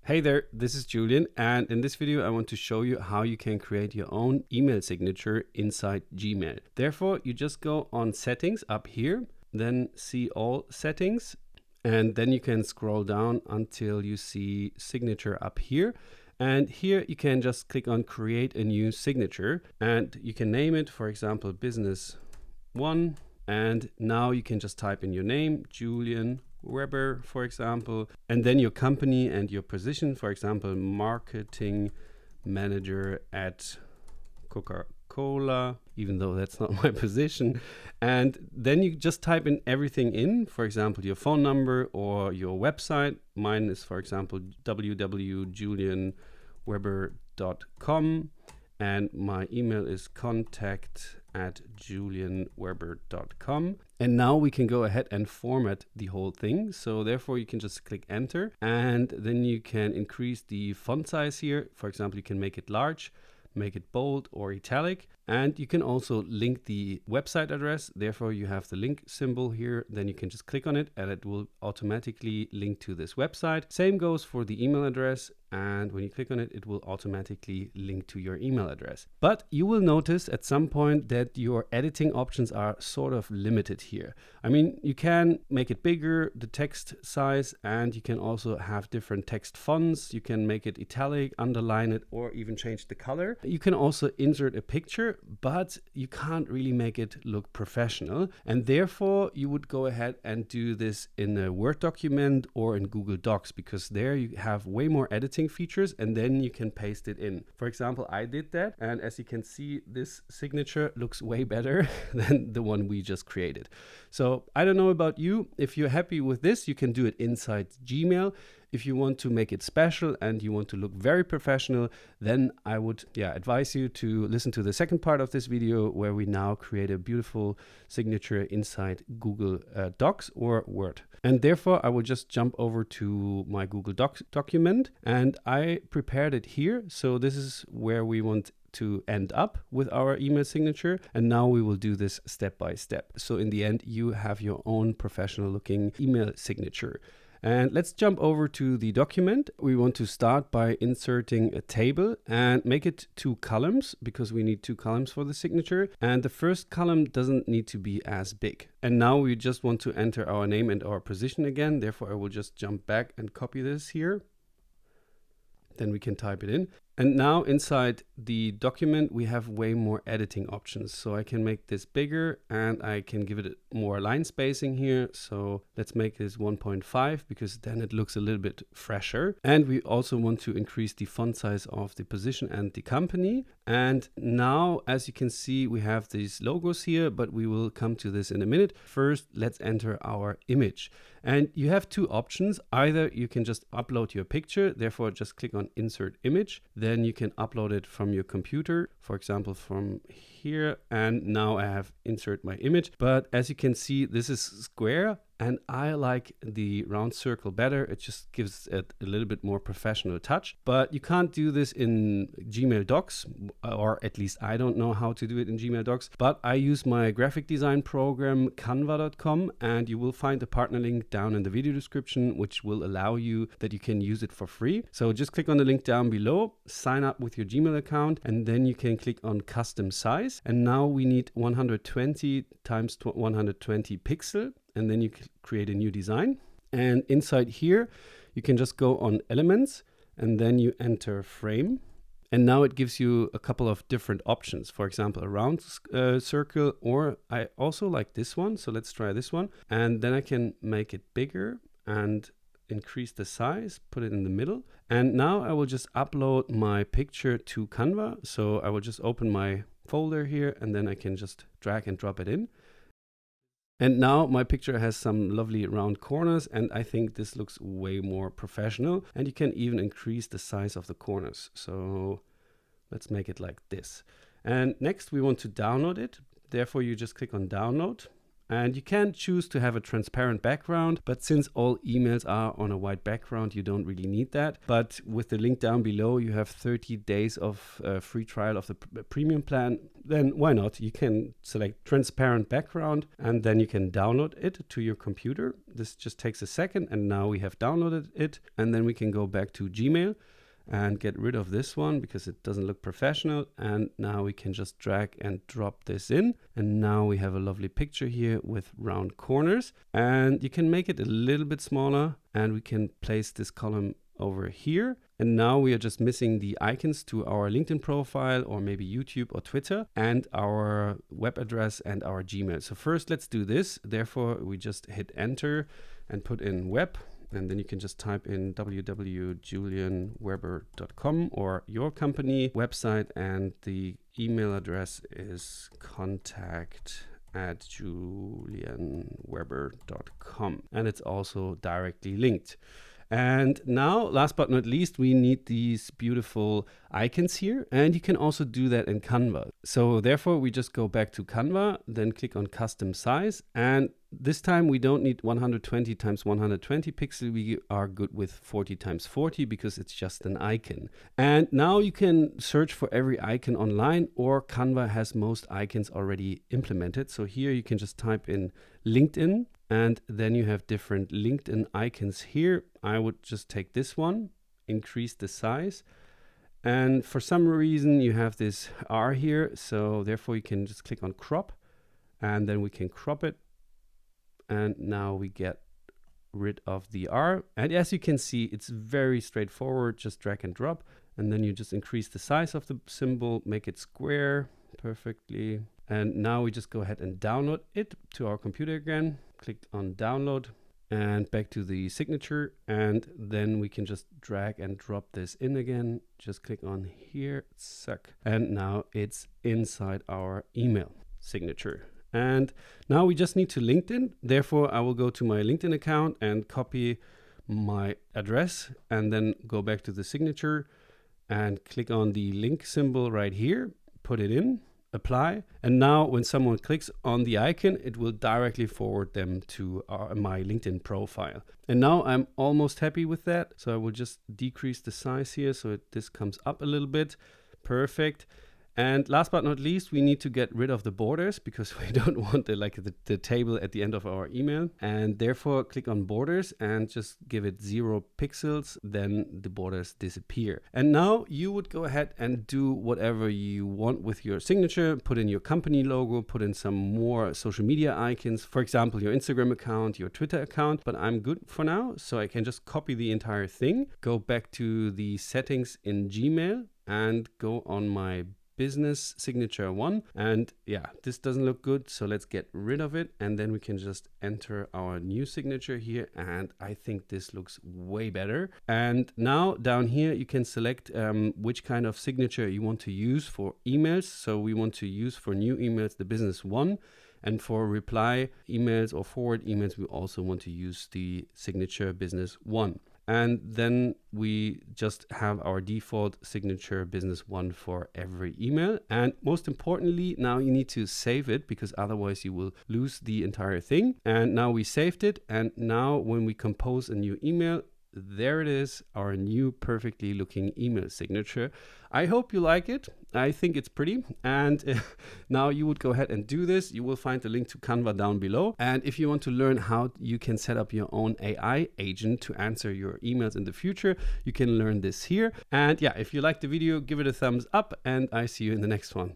Hey there, this is Julian, and in this video I want to show you how you can create your own email signature inside Gmail. Therefore, you just go on settings up here, then see all settings, and then you can scroll down until you see signature up here. And here you can just click on create a new signature, and you can name it, for example, business 1. And now you can just type in your name, Julian Weber, for example, and then your company and your position, for example, marketing manager at Coca-Cola, even though that's not my position. And then you just type in everything in, for example, your phone number or your website. Mine is, for example, www.julianweber.com. And my email is contact@julianweber.com. And now we can go ahead and format the whole thing. So therefore you can just click enter, and then you can increase the font size here. For example, you can make it large, make it bold or italic, and you can also link the website address. Therefore you have the link symbol here, then you can just click on it and it will automatically link to this website. Same goes for the email address, and when you click on it, it will automatically link to your email address. But you will notice at some point that your editing options are sort of limited here. I mean, you can make it bigger, the text size, and you can also have different text fonts. You can make it italic, underline it, or even change the color. You can also insert a picture, but you can't really make it look professional. And therefore you would go ahead and do this in a Word document or in Google Docs, because there you have way more editing features, and then you can paste it in. For example, I did that, and as you can see, this signature looks way better than the one we just created. So I don't know about you. If you're happy with this, you can do it inside Gmail. If you want to make it special and you want to look very professional, then I would advise you to listen to the second part of this video, where we now create a beautiful signature inside Google Docs or Word. And therefore I will just jump over to my Google Docs document, and I prepared it here. So this is where we want to end up with our email signature, and now we will do this step by step. So in the end, you have your own professional looking email signature. And let's jump over to the document. We want to start by inserting a table and make it 2 columns, because we need 2 columns for the signature. And the first column doesn't need to be as big. And now we just want to enter our name and our position again. Therefore, I will just jump back and copy this here. Then we can type it in. And now inside the document, we have way more editing options. So I can make this bigger, and I can give it more line spacing here. So let's make this 1.5, because then it looks a little bit fresher. And we also want to increase the font size of the position and the company. And now, as you can see, we have these logos here, but we will come to this in a minute. First, let's enter our image. And you have 2 options. Either you can just upload your picture, therefore just click on insert image. Then you can upload it from your computer, for example, from here. And now I have insert my image. But as you can see, this is square, and I like the round circle better. It just gives it a little bit more professional touch. But you can't do this in Gmail Docs, or at least I don't know how to do it in Gmail Docs. But I use my graphic design program canva.com, and you will find a partner link down in the video description, which will allow you that you can use it for free. So just click on the link down below, sign up with your Gmail account, and then you can click on custom size. And now we need 120 times 120 pixel. And then you create a new design. And inside here, you can just go on elements, and then you enter frame. And now it gives you a couple of different options. For example, a round circle, or I also like this one. So let's try this one. And then I can make it bigger and increase the size, put it in the middle. And now I will just upload my picture to Canva. So I will just open my folder here, and then I can just drag and drop it in. And now my picture has some lovely round corners, and I think this looks way more professional. And you can even increase the size of the corners. So let's make it like this. And next we want to download it. Therefore you just click on download, And you can choose to have a transparent background, but since all emails are on a white background, you don't really need that. But with the link down below, you have 30 days of free trial of the premium plan. Then why not? You can select transparent background and then you can download it to your computer. This just takes a second and now we have downloaded it. And then we can go back to Gmail and get rid of this one because it doesn't look professional. And now we can just drag and drop this in. And now we have a lovely picture here with round corners. And you can make it a little bit smaller and we can place this column over here. And now we are just missing the icons to our LinkedIn profile or maybe YouTube or Twitter and our web address and our Gmail. So first let's do this. Therefore, we just hit enter and put in web. And then you can just type in www.julianweber.com or your company website. And the email address is contact@julianweber.com. And it's also directly linked. And now, last but not least, we need these beautiful icons here. And you can also do that in Canva. So therefore, we just go back to Canva, then click on custom size. And this time we don't need 120 times 120 pixel. We are good with 40 times 40 because it's just an icon. And now you can search for every icon online, or Canva has most icons already implemented. So here you can just type in LinkedIn. And then you have different LinkedIn icons here. I would just take this one, increase the size. And for some reason you have this R here. So therefore you can just click on crop and then we can crop it. And now we get rid of the R. And as you can see, it's very straightforward. Just drag and drop. And then you just increase the size of the symbol, make it square perfectly. And now we just go ahead and download it to our computer again. Click on download and back to the signature. And then we can just drag and drop this in again. Just click on here, suck. And now it's inside our email signature. And now we just need to LinkedIn. Therefore, I will go to my LinkedIn account and copy my address and then go back to the signature and click on the link symbol right here, put it in. Apply. And now when someone clicks on the icon, it will directly forward them to my LinkedIn profile. And now I'm almost happy with that. So I will just decrease the size here so this comes up a little bit. Perfect. And last but not least, we need to get rid of the borders because we don't want the table at the end of our email. And therefore click on borders and just give it 0 pixels. Then the borders disappear. And now you would go ahead and do whatever you want with your signature. Put in your company logo, put in some more social media icons. For example, your Instagram account, your Twitter account. But I'm good for now. So I can just copy the entire thing. Go back to the settings in Gmail and go on my business signature one. And yeah, this doesn't look good. So let's get rid of it. And then we can just enter our new signature here. And I think this looks way better. And now down here, you can select which kind of signature you want to use for emails. So we want to use for new emails, the business one. And for reply emails or forward emails, we also want to use the signature business one. And then we just have our default signature business one for every email. And most importantly, now you need to save it because otherwise you will lose the entire thing. And now we saved it. And now when we compose a new email, there it is, our new perfectly looking email signature. I hope you like it. I think it's pretty. And now you would go ahead and do this. You will find the link to Canva down below. And if you want to learn how you can set up your own AI agent to answer your emails in the future, you can learn this here. And yeah, if you liked the video, give it a thumbs up and I see you in the next one.